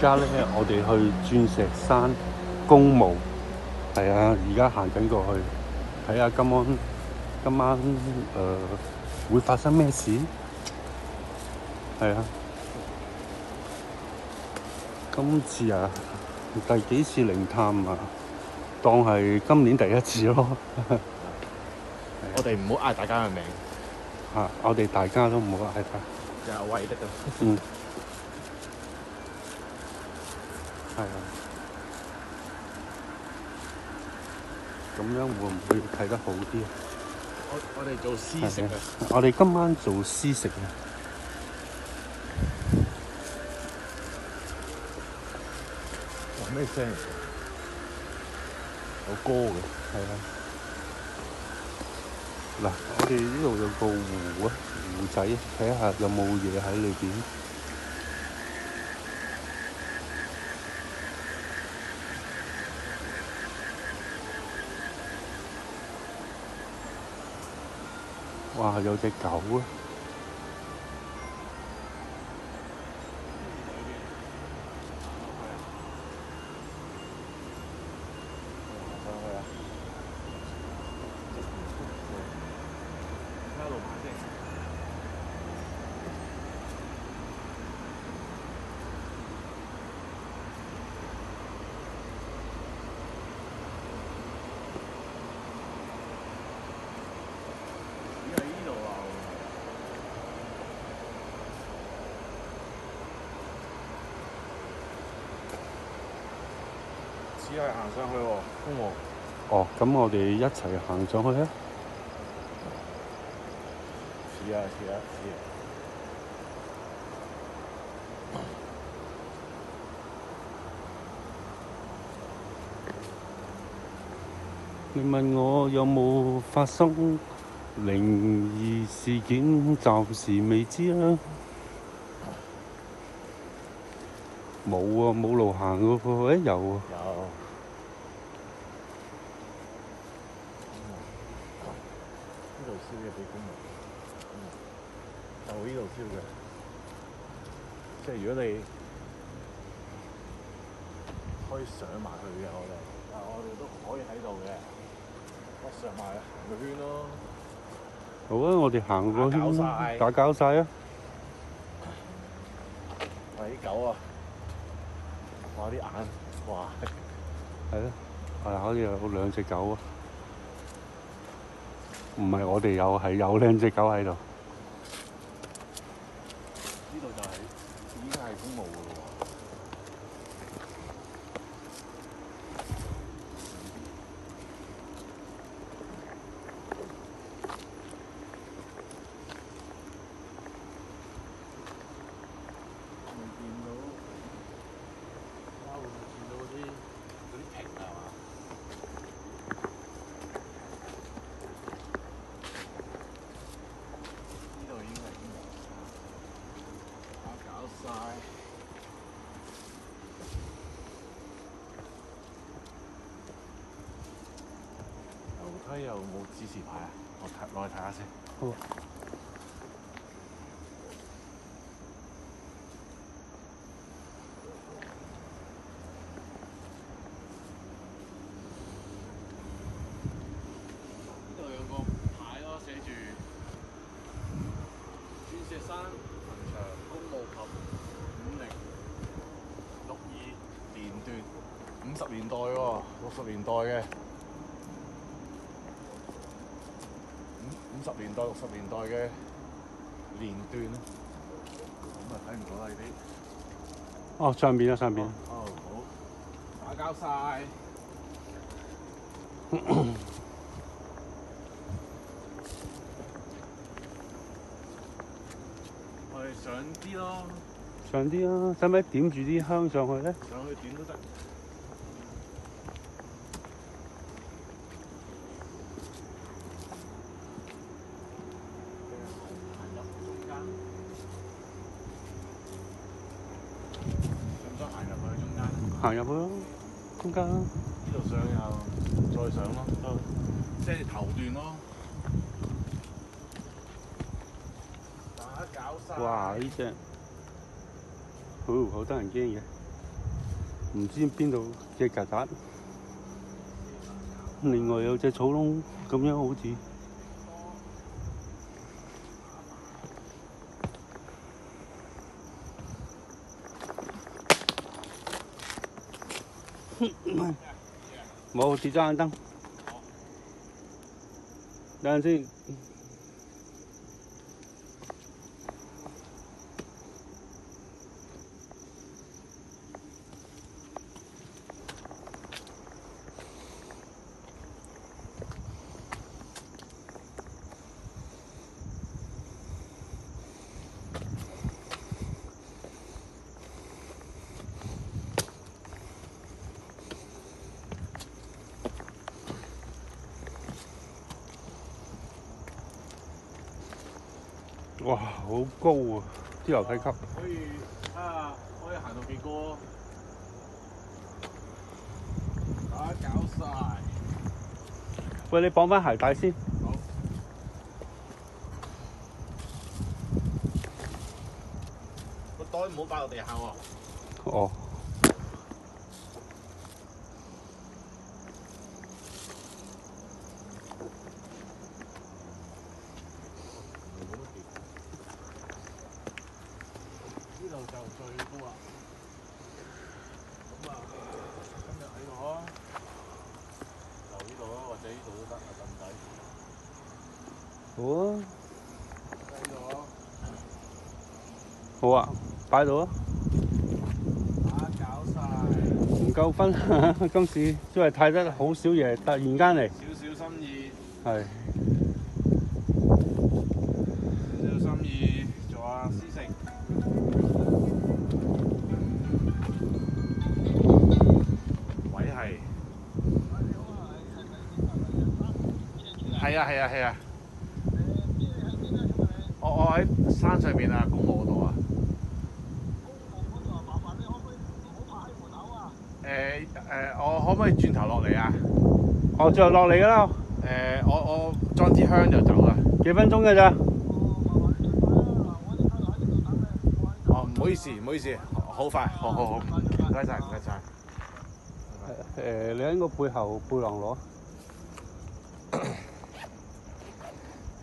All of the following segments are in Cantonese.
家咧，我哋去鑽石山公墓，係啊，而家行緊過去，睇下今晚會發生咩事？係啊，今次啊，第幾次靈探啊？當係今年第一次咯。我哋唔好嗌大家嘅名。我哋大家都唔好嗌他。就係為得㗎。嗯。係啊。咁樣會唔會睇得好啲啊？我哋做私食啊！我哋今晚做私食啊！哇！咩聲？有歌嘅。係啊。嗱，我哋呢度有個湖啊，湖仔，睇下有冇嘢喺裏邊。哇！有隻狗啊！只係行上去喎，公墓。哦，咁我哋一齊行上去啊！似啊！你問我有冇發生靈異事件，暫時未知啊。冇啊，冇路行嘅喎。有啊。有。呢度燒嘅俾公墓。就呢度燒嘅。即係如果你可以上埋去嘅，但我哋都可以喺度嘅。我上埋行個圈咯。好啊，我哋行個圈，打攪晒啊！哇！啲狗啊，哇！啲眼，哇！係咯，好似有兩隻狗啊！唔係我哋有，係有兩隻狗喺度。呢度就係已經係公墓㗎喎。樓梯有冇指示牌啊？我落去睇下先。好。呢度有個牌咯，寫住鑽石山墳場公墓及5062連段，50年代喎，60年代嘅。50年代、60年代嘅連段咯，咁啊睇唔到啦呢啲。哦，上邊啊，上邊。哦，好，打攪晒。我哋上啲咯。上啲啊，使唔使點住啲香上去咧？上去點都得。行入去咯，中間。呢度上又再上咯，即係頭段咯。打攪晒。哇！呢隻，好得人驚嘅。唔知邊度嘅曱甴。另外有隻草窿咁樣好似。冇跌咗眼燈，等陣先。哇，好高啊！啲樓梯級。可以行到幾高？搞晒。喂，你綁翻鞋帶先。好。個袋唔好擺落地下喎。哦。呢度就最高啦。咁啊，今日喺度啊，留呢度咯，或者呢度都得啊，凳底。好啊。喺度啊。好啊，擺度啊。搞晒。唔夠分今次因為睇得好少嘢，突然間嚟。少少心意。係。少少心意，做下私食。位係。係啊。我喺山上面啊，公路嗰度啊。我可唔可以轉頭落嚟啊？哦，就落嚟㗎啦。我裝支香就走啦。幾分鐘㗎咋？哦，唔好意思，好快，好，唔該晒。你喺個背囊攞。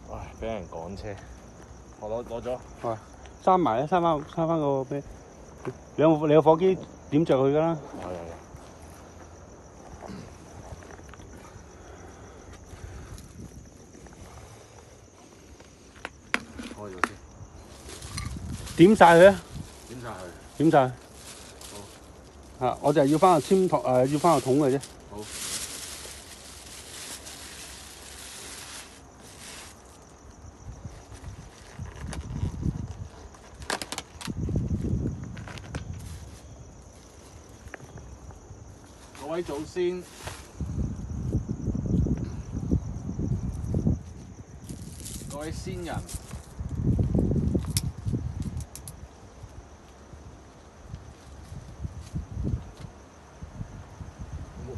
唉，俾人趕車，我攞咗。喂，閂埋啊！閂翻個咩？你有火機點着佢㗎啦。有。開咗先。點晒佢啊！點晒。好。我就係要翻個籤筒要翻個桶嘅啫。好。各位祖先，各位先人，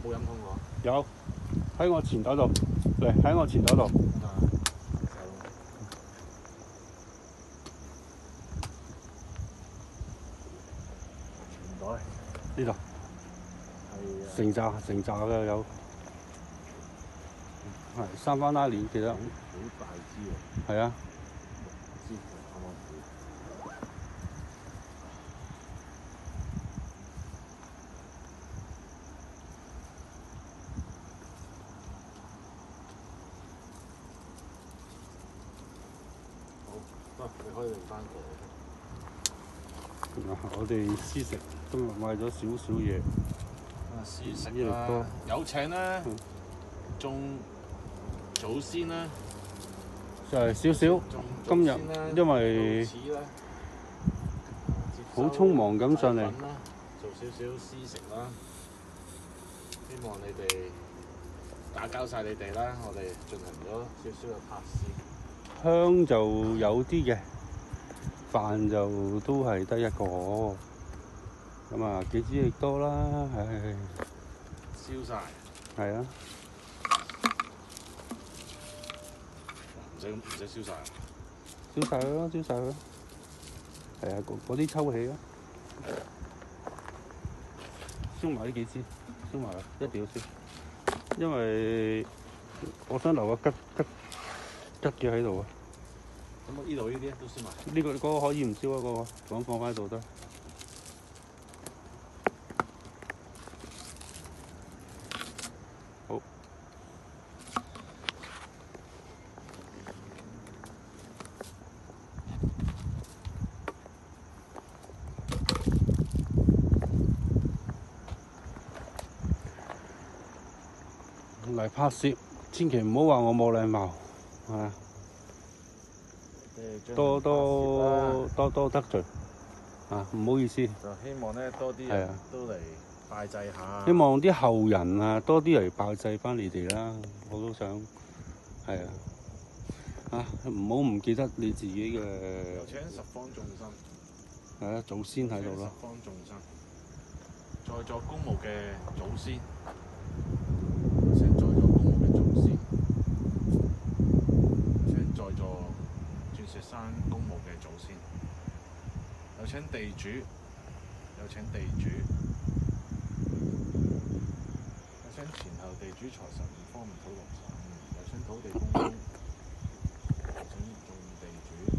冇飲通喎。有，喺我前袋度，嚟喺我前袋度。前袋。呢度。成扎嘅有，係三番拉鏈，記得。好大支喎。係啊。支啱啱好，得，你可以拎翻過嚟。我哋私食今日買咗少少嘢。私食啦，有請啦，種祖先啦，就係少少。今日因為好匆忙咁上嚟，做少少私食啦。希望你哋打攪晒你哋啦，我哋進行咗少少嘅拍攝。香就有啲嘅，飯就都係得一個。咁啊，幾支亦多啦，唉。燒晒。係啊。唔使燒晒。燒晒佢咯，係啊，嗰啲抽起咯。燒埋呢幾支，燒埋啦，一定要燒，因為我想留個吉嘅喺度啊。咁呢度呢啲都燒埋。呢個嗰個可以唔燒啊，嗰個咁放翻喺度得。好。嚟拍攝，千祈唔好話我冇禮貌，係啊，多得罪啊，唔好意思。就希望咧多啲係啊人都嚟拜祭下。希望啲後人啊多啲嚟拜祭翻你哋啦，我都想係啊，唔好唔記得你自己嘅。有請十方眾生。係啊，祖先喺度咯。十方眾生，在座公務嘅祖先。請在座公務嘅祖先，請在座鑽石山公務嘅祖先，有請地主，有請地主，有請前後地主財神五方土龍神，有請土地公公，有請眾地主，有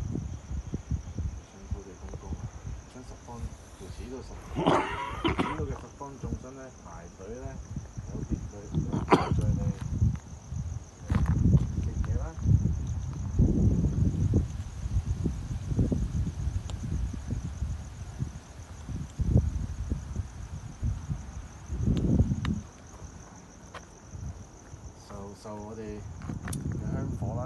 請土地公公，有請十方，扶持呢度嘅十方眾生咧排隊咧。有秩序，有秩序嚟食嘢啦。受我哋嘅香火啦。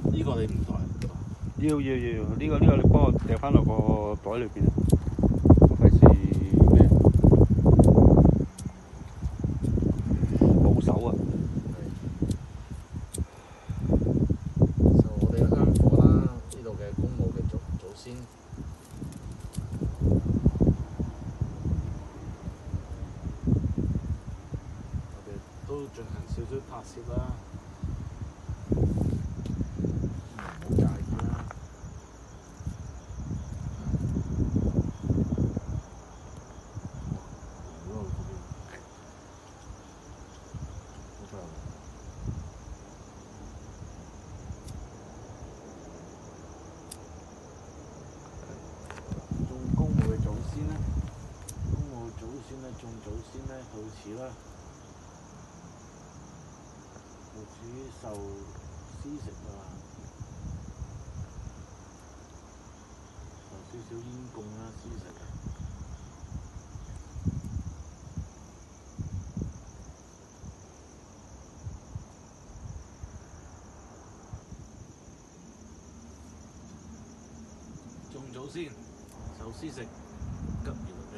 呢個你唔抬？要，呢個你幫我掉翻落個袋裏邊啊！我費事咩？冇手啊！受我哋嘅香火啦，呢度嘅公務嘅祖先，我哋都進行少少拍攝啦。唔好介意啦。眾祖先咧，到此啦，到此受施食啊，受少少煙供啦，施食啊。眾祖先受施食，急如律令。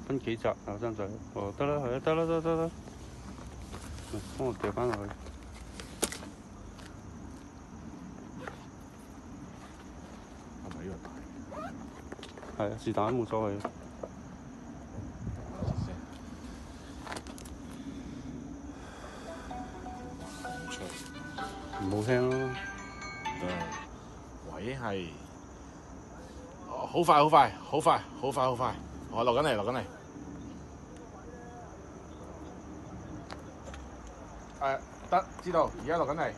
分幾集啊，生仔？哦，得啦，係啊，得啦，幫我掉翻落去。係咪呢個大？係啊，是但冇所謂。唔好聽咯。位係好快，我落緊嚟。得知道，而家落緊嚟。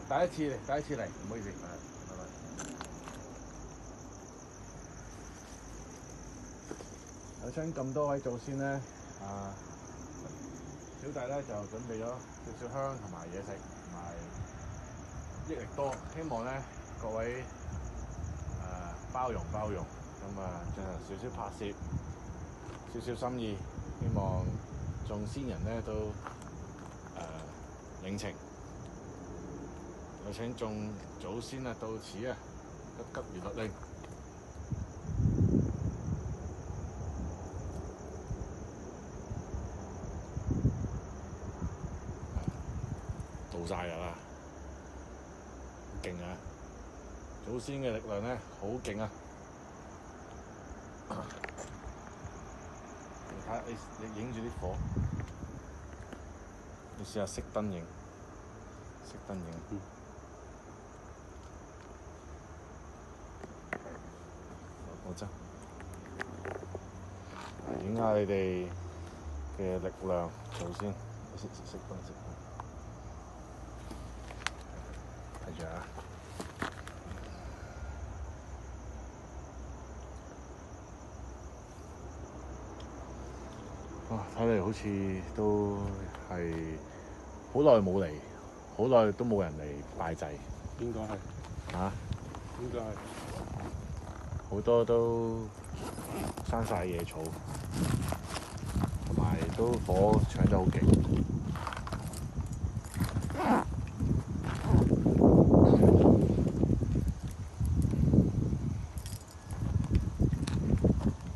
第一次嚟，唔好意思。拜拜。有請咁多位祖先咧，小弟咧就準備咗少少香同埋嘢食，同埋益力多，希望咧各位包容，咁進行少少拍攝，少少心意，希望眾先人咧都領情。有請眾祖先啊到此啊，急如律令。到晒㗎啦，勁啊！祖先嘅力量咧好勁啊！睇你影住啲火，你試下熄燈影，熄燈影。我真影下你哋嘅力量做先，熄燈。睇住啊！哇！睇嚟好似都係好耐冇嚟，好耐都冇人嚟拜祭。應該係啊？應該係好多都生晒野草，同埋都火搶得好勁。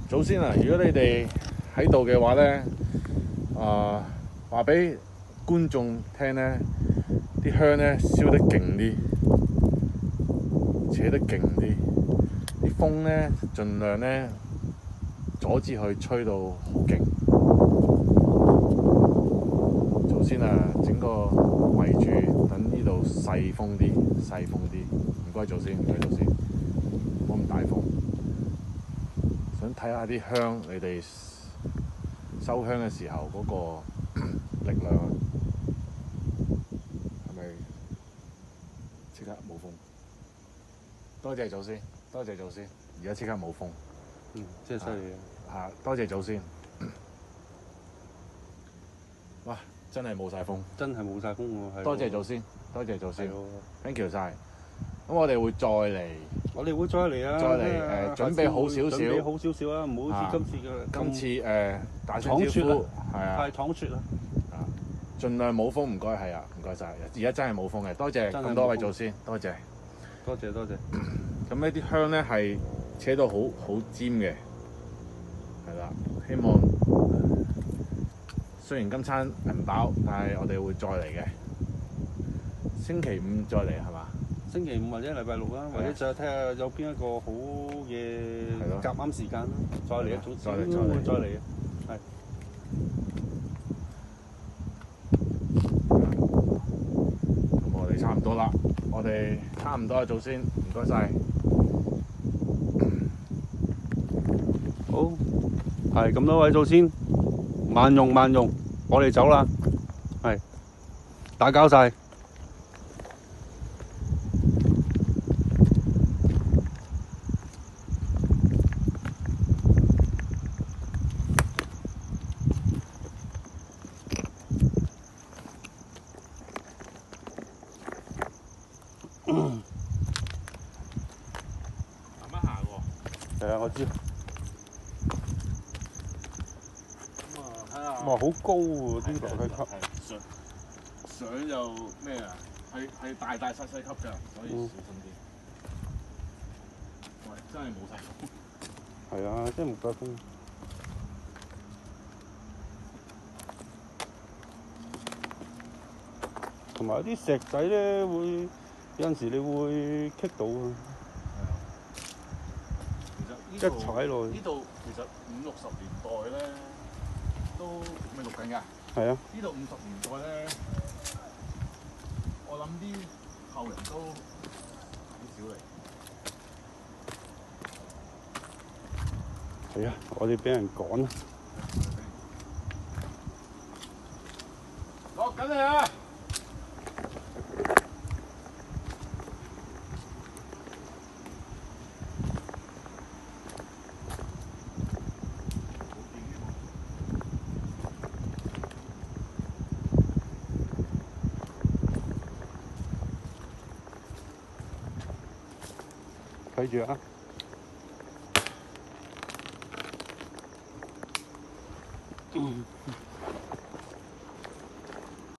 祖先啊，如果你哋喺度嘅話咧，話俾觀眾聽咧，啲香咧燒得勁啲，扯得勁啲，啲風咧盡量咧阻止佢吹到好勁。祖先啊，整個圍住，等呢度細風啲，唔該祖先，唔好咁大風。想睇下啲香，你哋收香嘅時候嗰個力量係咪即刻冇風？多謝祖先，而家即刻冇風。真係犀利啊！多謝祖先。哇！真係冇晒風，真係冇晒風喎。多謝祖先，thank you 晒。咁我哋會再嚟。我哋會再嚟啊！再嚟準備好少少，準備好少少啊！唔好似今次大聲招呼，係啊，太淌雪啦！盡量冇風，唔該係啊，唔該晒。而家真係冇風嘅，多謝咁多位祖先，多謝。咁呢啲香咧係扯到好尖嘅，係啦。希望雖然今餐唔飽，但係我哋會再嚟嘅。星期五再嚟係嘛？星期五或者禮拜六啦，或者就睇下有邊一個好嘅夾啱時間啦，再嚟一早先會再嚟嘅，係。咁我哋差唔多啦，祖先，唔該晒。好，係咁多位祖先，萬用，我哋走啦，係，打攪晒。慢慢行喎。係啊，我知。咁啊，睇下。哇，好高喎！啲樓梯級。上就咩啊？係大細級㗎，所以小心啲。喂，真係冇晒風。係啊，真係冇晒風。同埋啲石仔咧，會有陣時你會棘到啊。其實一踩落去。呢度其實50、60年代咧都未錄緊㗎。係啊。呢度50年代咧，我諗啲後人都好少嚟。係啊，我哋俾人趕啊！落緊嚟啊！睇住啊！